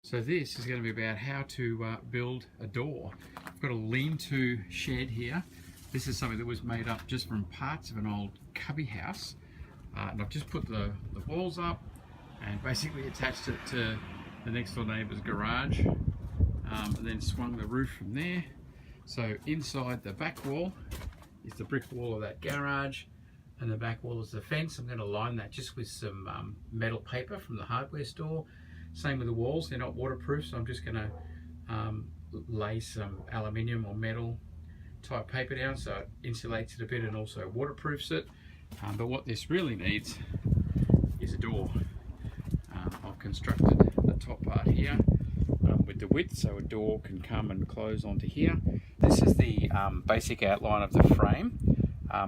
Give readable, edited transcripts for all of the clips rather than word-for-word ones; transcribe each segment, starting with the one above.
So this is going to be about how to build a door. I've got a lean-to shed here. This is something that was made up just from parts of an old cubby house. And I've just put the walls up and basically attached it to the next door neighbour's garage, and then swung the roof from there. So inside the back wall is the brick wall of that garage, and the back wall is the fence. I'm going to line that just with some metal paper from the hardware store. Same with the walls, they're not waterproof, so I'm just going to lay some aluminium or metal type paper down so it insulates it a bit and also waterproofs it. But what this really needs is a door. I've constructed the top part here with the width so a door can come and close onto here. This is the basic outline of the frame.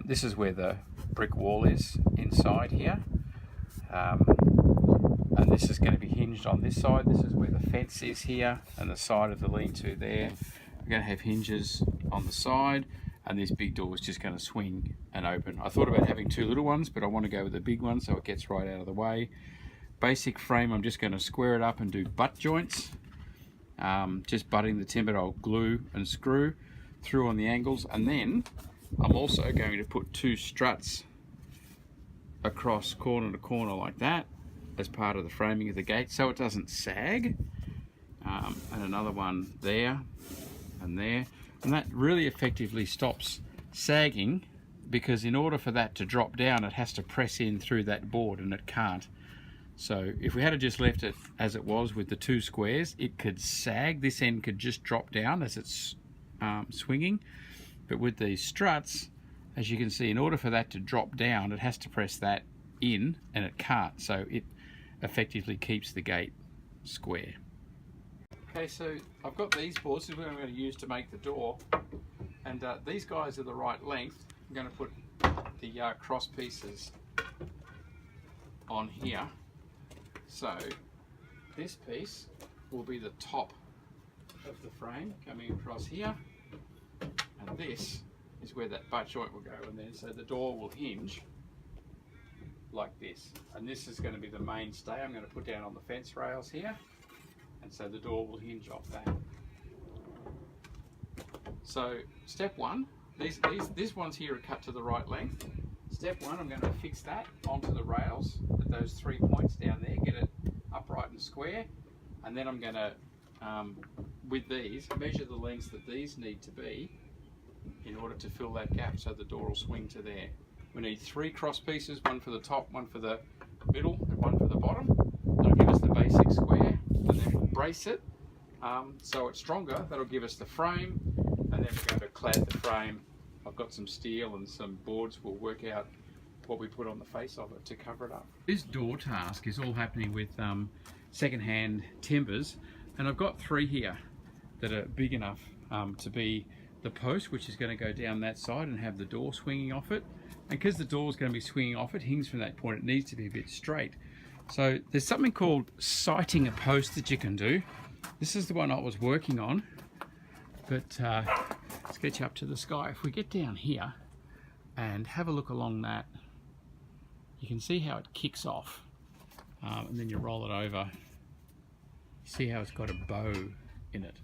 This is where the brick wall is inside here. And this is going to be hinged on this side. This is where the fence is here, and the side of the lean-to there. We're going to have hinges on the side, and this big door is just going to swing and open. I thought about having two little ones, but I want to go with the big one so it gets right out of the way. Basic frame, I'm just going to square it up and do butt joints. Just butting the timber, I'll glue and screw through on the angles, and then I'm also going to put two struts across corner to corner like that as part of the framing of the gate so it doesn't sag, and another one there and there, and that really effectively stops sagging, because in order for that to drop down it has to press in through that board, and it can't. So if we had just left it as it was with the two squares, it could sag. This end could just drop down as it's swinging, but with these struts, as you can see, in order for that to drop down it has to press that in, and it can't, so it effectively keeps the gate square. Okay, so I've got these boards. This is what I'm going to use to make the door, and these guys are the right length. I'm going to put the cross pieces on here. So this piece will be the top of the frame coming across here, and this is where that butt joint will go, and then so the door will hinge like this, and this is going to be the mainstay I'm going to put down on the fence rails here, and so the door will hinge off that. So step one, these ones here are cut to the right length. Step one, I'm going to fix that onto the rails at those 3 points down there, get it upright and square, and then I'm going to with these measure the lengths that these need to be in order to fill that gap so the door will swing to there. We need 3 cross pieces, one for the top, one for the middle, and one for the bottom. That'll give us the basic square, and then we'll brace it so it's stronger. That'll give us the frame, and then we're going to clad the frame. I've got some steel and some boards. We'll work out what we put on the face of it to cover it up. This door task is all happening with second-hand timbers, and I've got 3 here that are big enough to be the post, which is going to go down that side and have the door swinging off it. And because the door is going to be swinging off it, hangs from that point, it needs to be a bit straight. So there's something called sighting a post that you can do. This is the one I was working on, but let's get you up to the sky. If we get down here and have a look along that, you can see how it kicks off, and then you roll it over. You see how it's got a bow in it.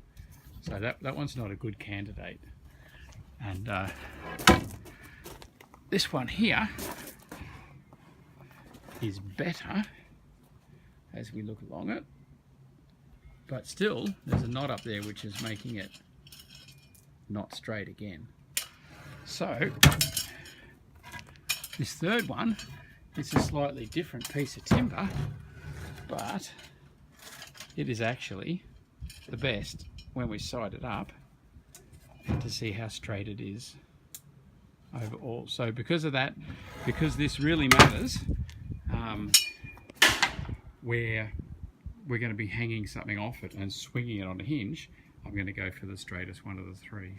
So that one's not a good candidate. And this one here is better as we look along it, but still there's a knot up there which is making it not straight again. So this third one is a slightly different piece of timber, but it is actually the best when we side it up and to see how straight it is overall. So because of that, because this really matters, where we're going to be hanging something off it and swinging it on a hinge, I'm going to go for the straightest one of the 3.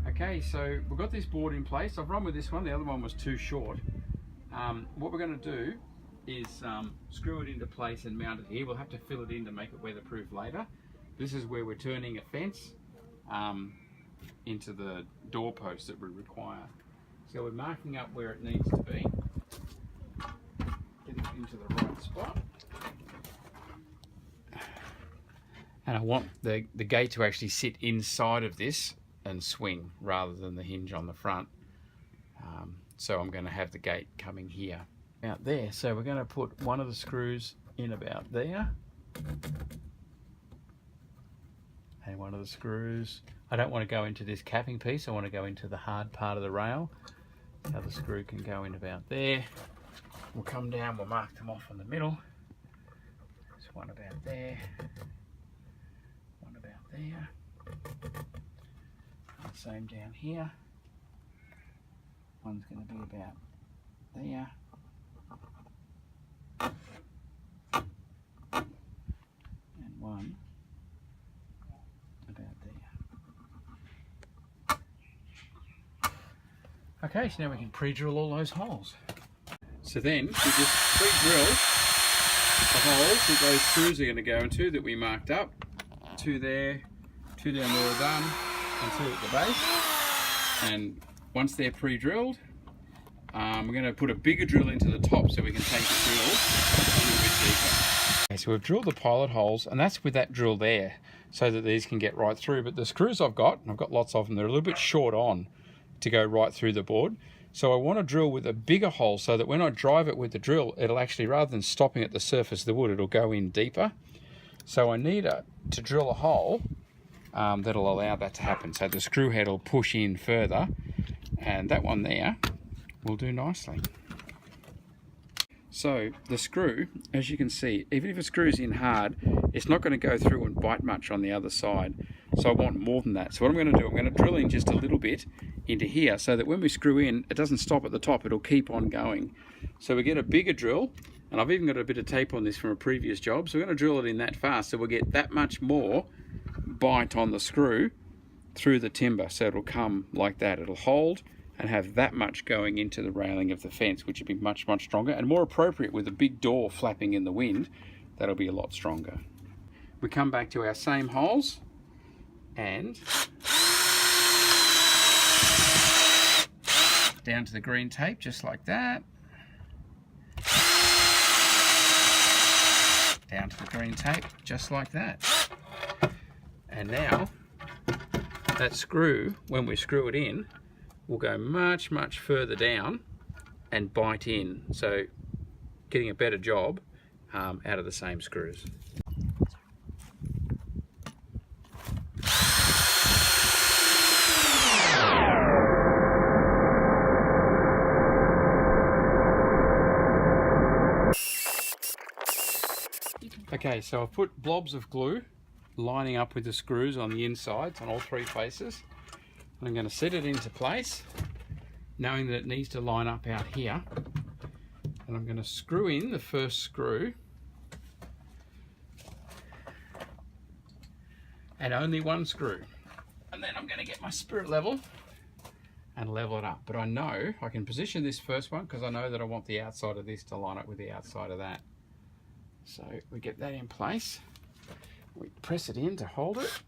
Okay, so we've got this board in place. I've run with this one, the other one was too short. What we're going to do is screw it into place and mount it here. We'll have to fill it in to make it weatherproof later. This is where we're turning a fence into the doorpost that we require. So we're marking up where it needs to be, get it into the right spot, And I want the gate to actually sit inside of this and swing rather than the hinge on the front. So I'm going to have the gate coming here, out there. So we're going to put one of the screws in about there. And one of the screws, I don't want to go into this capping piece, I want to go into the hard part of the rail. The other screw can go in about there. We'll come down, we'll mark them off on the middle. There's one about there. One about there. And the same down here. One's going to be about there. And one about there. Okay, so now we can pre-drill all those holes. So then we just pre-drill the holes that those screws are going to go into that we marked up. Two there, two down there are done, and two at the base. And once they're pre-drilled, we're going to put a bigger drill into the top so we can take the drill a little bit deeper. Okay, so we've drilled the pilot holes, and that's with that drill there, so that these can get right through. But the screws I've got, and I've got lots of them, they're a little bit short on to go right through the board. So I want to drill with a bigger hole so that when I drive it with the drill, it'll actually, rather than stopping at the surface of the wood, it'll go in deeper. So I need to drill a hole that'll allow that to happen. So the screw head will push in further, and that one there will do nicely. So the screw, as you can see, even if a screw's in hard, it's not going to go through and bite much on the other side. So I want more than that. So what I'm going to do, I'm going to drill in just a little bit into here so that when we screw in, it doesn't stop at the top, it'll keep on going. So we get a bigger drill, and I've even got a bit of tape on this from a previous job, so we're going to drill it in that fast so we'll get that much more bite on the screw through the timber. So it'll come like that, it'll hold and have that much going into the railing of the fence, which would be much, much stronger and more appropriate with a big door flapping in the wind. That'll be a lot stronger. We come back to our same holes and down to the green tape, just like that. Down to the green tape, just like that. And now, that screw, when we screw it in, will go much, much further down and bite in. So, getting a better job out of the same screws. Okay, so I've put blobs of glue lining up with the screws on the insides on all three faces. And I'm going to set it into place, knowing that it needs to line up out here. And I'm going to screw in the first screw. And only one screw. And then I'm going to get my spirit level and level it up. But I know I can position this first one because I know that I want the outside of this to line up with the outside of that. So we get that in place, we press it in to hold it,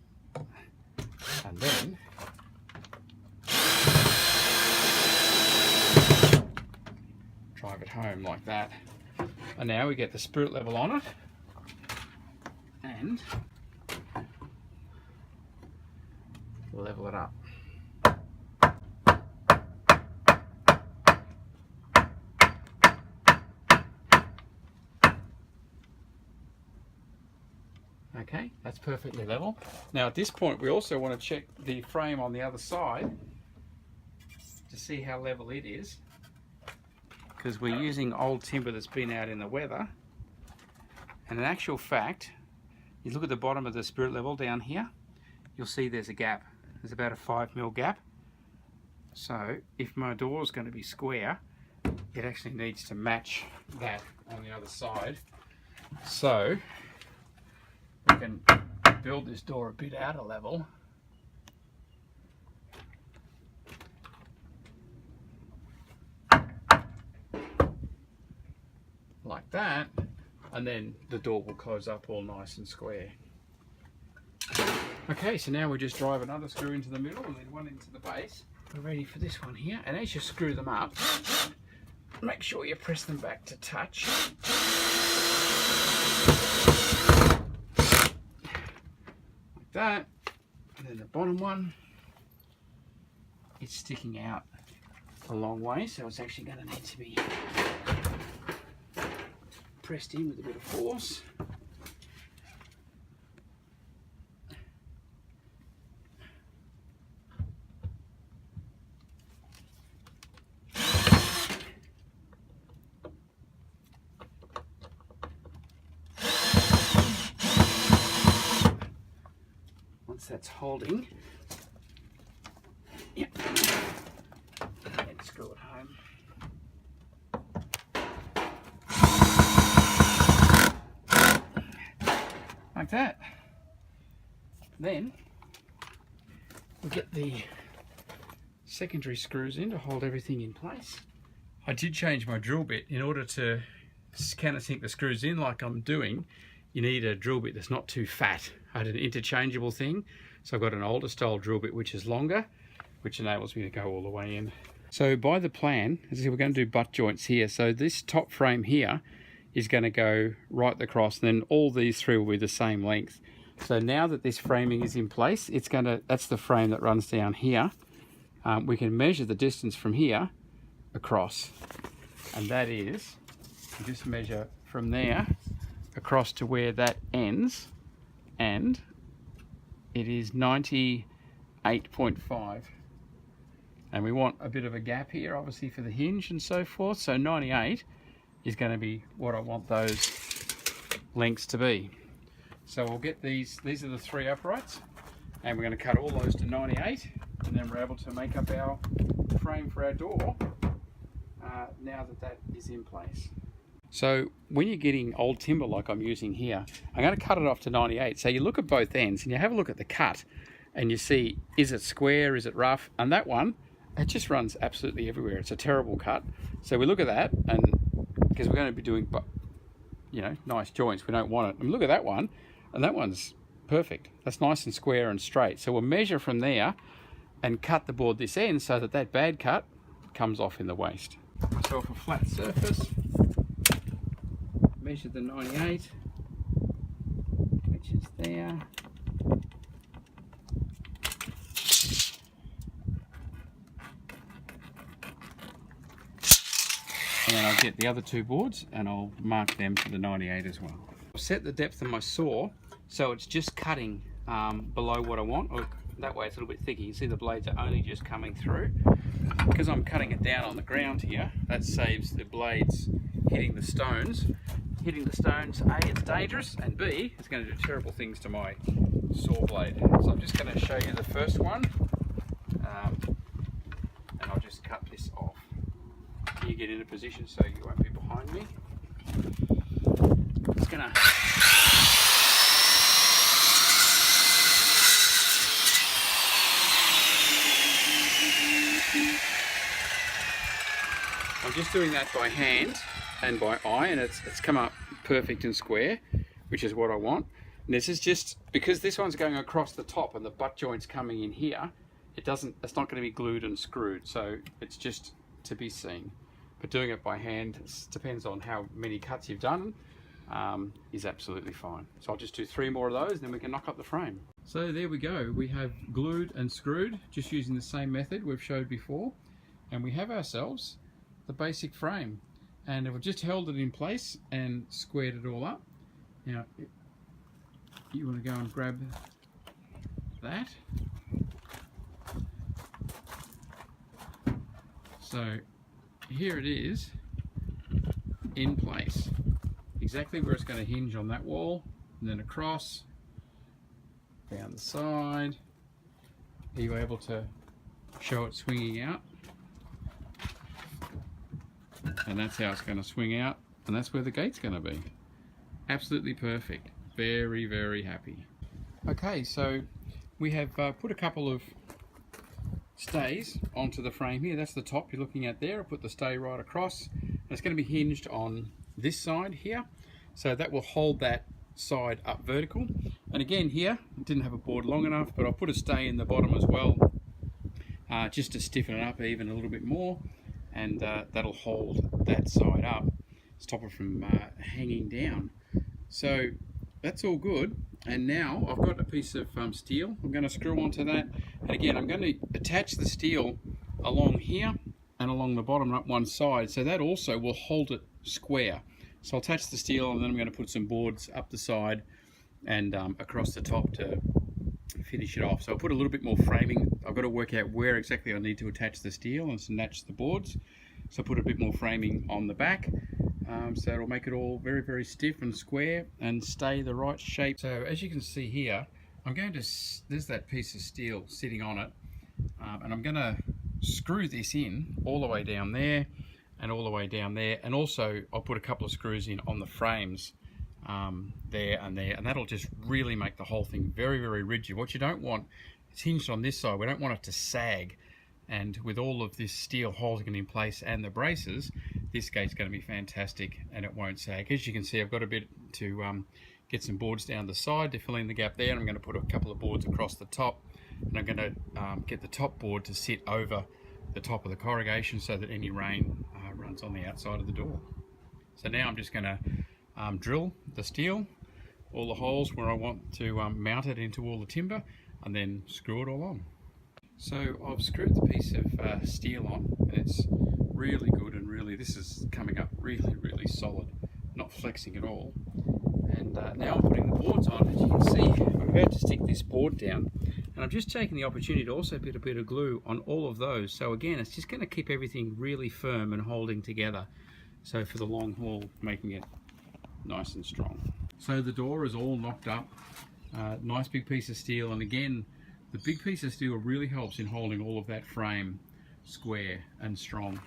and then drive it home like that. And now we get the spirit level on it, and level it up. Okay, that's perfectly level. Now at this point we also want to check the frame on the other side to see how level it is, because we're using old timber that's been out in the weather. And in actual fact, you look at the bottom of the spirit level down here, you'll see there's a gap. There's about a 5mm gap. So if my door is going to be square, it actually needs to match that on the other side. So we can build this door a bit out of level. Like that, and then the door will close up all nice and square. Okay, so now we just drive another screw into the middle and then one into the base. We're ready for this one here, and as you screw them up, make sure you press them back to touch. that. And then the bottom one, it's sticking out a long way, so it's actually going to need to be pressed in with a bit of force. Once that's holding, yep, and screw it home. Like that. Then we'll get the secondary screws in to hold everything in place. I did change my drill bit in order to countersink the screws in like I'm doing. You need a drill bit that's not too fat. I had an interchangeable thing, so I've got an older style drill bit which is longer, which enables me to go all the way in. So by the plan, as I said, we're going to do butt joints here. So this top frame here is going to go right across, and then all these three will be the same length. So now that this framing is in place, it's going to, that's the frame that runs down here. We can measure the distance from here across, and that is, you just measure from there across to where that ends, and it is 98.5. And we want a bit of a gap here, obviously, for the hinge and so forth. So 98 is going to be what I want those lengths to be. So we'll get these are the three uprights, and we're going to cut all those to 98, and then we're able to make up our frame for our door now that that is in place. So when you're getting old timber like I'm using here, I'm going to cut it off to 98. So you look at both ends and you have a look at the cut and you see, is it square, is it rough? And that one, it just runs absolutely everywhere. It's a terrible cut. So we look at that, and because we're going to be doing, you know, nice joints, we don't want it. And look at that one, and that one's perfect. That's nice and square and straight. So we'll measure from there and cut the board this end so that that bad cut comes off in the waste. Got myself a flat surface. Measure the 98, which is there. And then I'll get the other two boards and I'll mark them to the 98 as well. I'll set the depth of my saw so it's just cutting below what I want, or that way it's a little bit thicker. You can see the blades are only just coming through. Because I'm cutting it down on the ground here, that saves the blades hitting the stones. Hitting the stones, A, it's dangerous, and B, it's going to do terrible things to my saw blade. So I'm just going to show you the first one, and I'll just cut this off. You get in a position so you won't be behind me. Just going to I'm just doing that by hand and by eye, and it's come up perfect and square, which is what I want. And this is just because this one's going across the top and the butt joint's coming in here, it's not going to be glued and screwed, so it's just to be seen. But doing it by hand, depends on how many cuts you've done, is absolutely fine. So I'll just do 3 more of those and then we can knock up the frame. So there we go, we have glued and screwed just using the same method we've showed before, and we have ourselves the basic frame. And we've just held it in place and squared it all up. Now you want to go and grab that. So here it is in place, exactly where it's going to hinge on that wall, and then across, down the side. Are you able to show it swinging out? And that's how it's going to swing out, and that's where the gate's going to be. Absolutely perfect. Very, very happy. Okay, so we have put a couple of stays onto the frame here. That's the top you're looking at there. I'll put the stay right across, and it's going to be hinged on this side here, so that will hold that side up vertical. And again here, didn't have a board long enough, but I'll put a stay in the bottom as well, just to stiffen it up even a little bit more, and that'll hold that side up, stop it from hanging down. So that's all good. And now I've got a piece of steel. I'm going to screw onto that. And again, I'm going to attach the steel along here and along the bottom up one side. So that also will hold it square. So I'll attach the steel, and then I'm going to put some boards up the side and across the top to finish it off. So I'll put a little bit more framing. I've got to work out where exactly I need to attach the steel and match the boards. So I put a bit more framing on the back. So it'll make it all very, very stiff and square and stay the right shape. So as you can see here, there's that piece of steel sitting on it, and I'm going to screw this in all the way down there and all the way down there, and also I'll put a couple of screws in on the frames there, and that'll just really make the whole thing very, very rigid. What you don't want, it's hinged on this side, we don't want it to sag, and with all of this steel holding it in place and the braces, this gate's going to be fantastic and it won't sag. As you can see, I've got a bit to get some boards down the side to fill in the gap there, and I'm going to put a couple of boards across the top, and I'm going to get the top board to sit over the top of the corrugation so that any rain runs on the outside of the door. So now I'm just going to drill the steel, all the holes where I want to mount it into all the timber, and then screw it all on. So I've screwed the piece of steel on, and it's really good, and really this is coming up really, really solid, not flexing at all. And now I'm putting the boards on. As you can see, I'm about to stick this board down, and I'm just taking the opportunity to also put a bit of glue on all of those. So again, it's just going to keep everything really firm and holding together, so for the long haul, making it nice and strong. So the door is all knocked up, nice big piece of steel, and again, the big piece of steel really helps in holding all of that frame square and strong.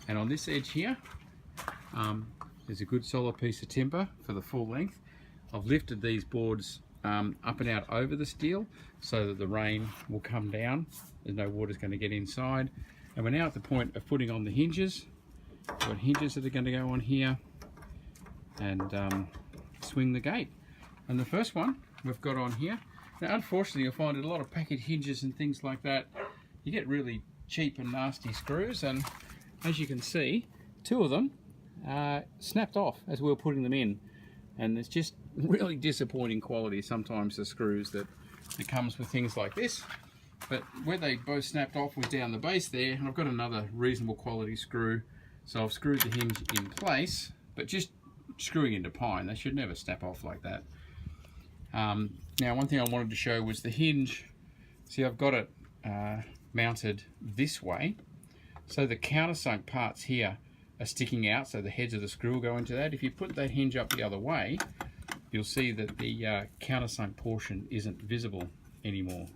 And on this edge here, there's a good solid piece of timber for the full length. I've lifted these boards up and out over the steel so that the rain will come down. There's no water's going to get inside. And we're now at the point of putting on the hinges. We've got hinges that are going to go on here and swing the gate. And the first one we've got on here. Now unfortunately, you'll find in a lot of packet hinges and things like that, you get really cheap and nasty screws, and as you can see, two of them snapped off as we were putting them in, and it's just really disappointing quality sometimes, the screws that comes with things like this. But where they both snapped off was down the base there, and I've got another reasonable quality screw, so I've screwed the hinge in place, but just screwing into pine, they should never snap off like that. Now one thing I wanted to show was the hinge. See, I've got it mounted this way, so the countersunk parts here are sticking out, so the heads of the screw will go into that. If you put that hinge up the other way, you'll see that the countersunk portion isn't visible anymore.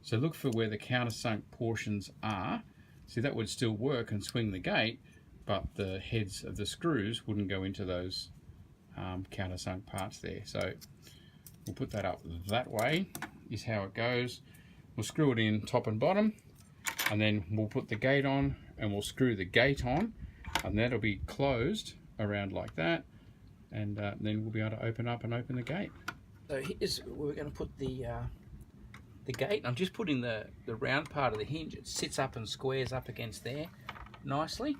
So look for where the countersunk portions are. See, that would still work and swing the gate, but the heads of the screws wouldn't go into those countersunk parts there. So we'll put that up that way, is how it goes. We'll screw it in top and bottom, and then we'll put the gate on, and we'll screw the gate on, and that'll be closed around like that, and then we'll be able to open up and open the gate. So here's where we're going to put the gate. I'm just putting the round part of the hinge. It sits up and squares up against there nicely,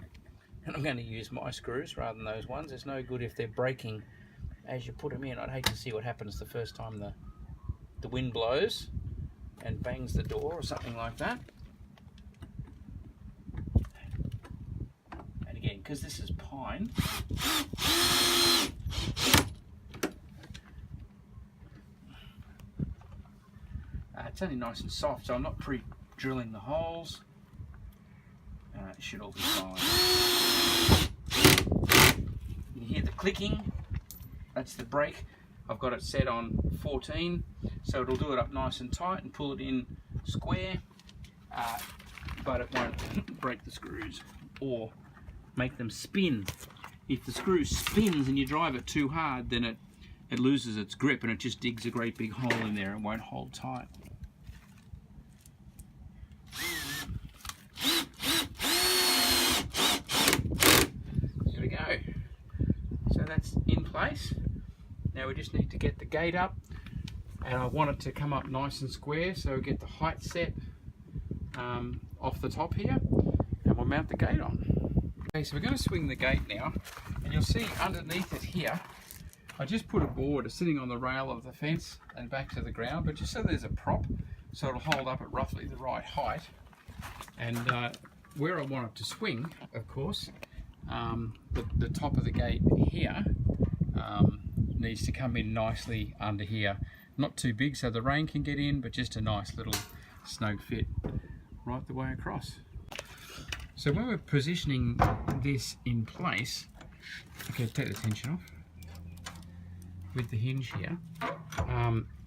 and I'm going to use my screws rather than those ones. It's no good if they're breaking as you put them in. I'd hate to see what happens the first time the wind blows and bangs the door or something like that. And again, because this is pine, it's only nice and soft, so I'm not pre-drilling the holes. It should all be fine. You hear the clicking, that's the brake. I've got it set on 14, so it'll do it up nice and tight and pull it in square, but it won't break the screws or make them spin. If the screw spins and you drive it too hard, then it loses its grip and it just digs a great big hole in there and won't hold tight. There we go. So that's in place. Now we just need to get the gate up, and I want it to come up nice and square, so we get the height set off the top here, and we'll mount the gate on. Okay, so we're going to swing the gate now, and you'll see underneath it here, I just put a board sitting on the rail of the fence, and back to the ground, but just so there's a prop, so it'll hold up at roughly the right height. And where I want it to swing, of course, the top of the gate here needs to come in nicely under here. Not too big so the rain can get in, but just a nice little snug fit right the way across. So when we're positioning this in place, okay, take the tension off with the hinge here.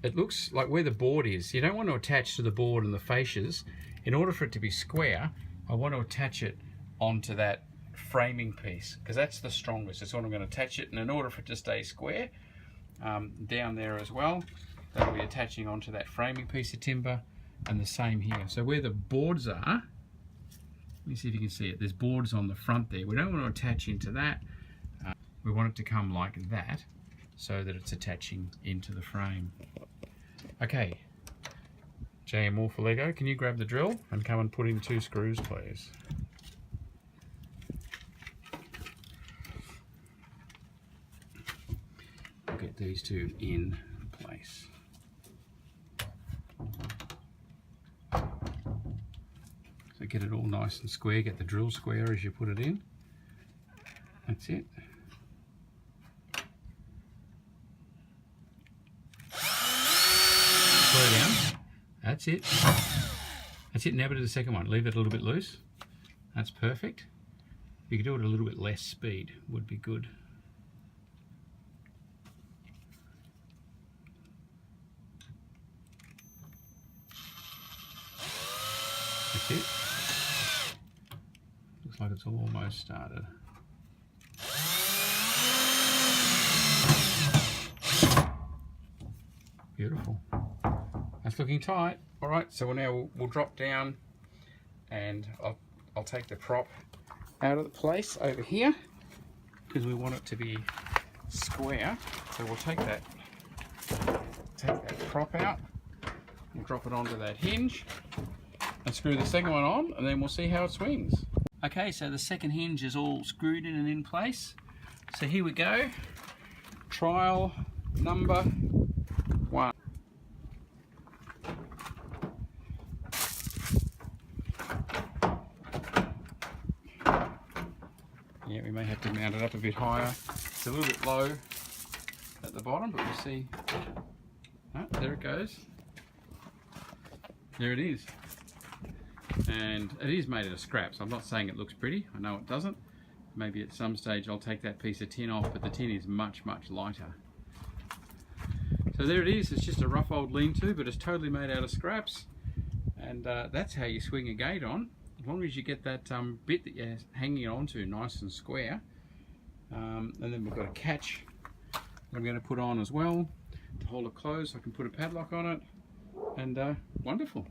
It looks like where the board is, you don't want to attach to the board and the fascias. In order for it to be square, I want to attach it onto that framing piece, because that's the strongest. That's what I'm going to attach it, and in order for it to stay square, down there as well, that'll be attaching onto that framing piece of timber, and the same here. So where the boards are, let me see if you can see it, there's boards on the front there. We don't want to attach into that. We want it to come like that, so that it's attaching into the frame. Okay, JM Wolf for Lego, can you grab the drill and come and put in 2 screws, please? I'll get these 2 in place. So get it all nice and square, get the drill square as you put it in. That's it. Slow down. That's it. That's it. Now to the second one. Leave it a little bit loose. That's perfect. You could do it a little bit less speed, would be good. That's it. Looks like it's almost started. Beautiful. That's looking tight. All right, so now we'll drop down, and I'll take the prop out of the place over here, because we want it to be square. So we'll take that prop out, we'll drop it onto that hinge, and screw the second one on, and then we'll see how it swings. Okay, so the second hinge is all screwed in and in place. So here we go. Trial number 1. Yeah, we may have to mount it up a bit higher. It's a little bit low at the bottom, but we'll see. Oh, there it goes. There it is. And it is made out of scrap, so I'm not saying it looks pretty. I know it doesn't. Maybe at some stage I'll take that piece of tin off, but the tin is much, much lighter. So there it is. It's just a rough old lean-to, but it's totally made out of scraps. And that's how you swing a gate on. As long as you get that bit that you're hanging it onto nice and square. And then we've got a catch that I'm going to put on as well to hold it closed so I can put a padlock on it. And wonderful.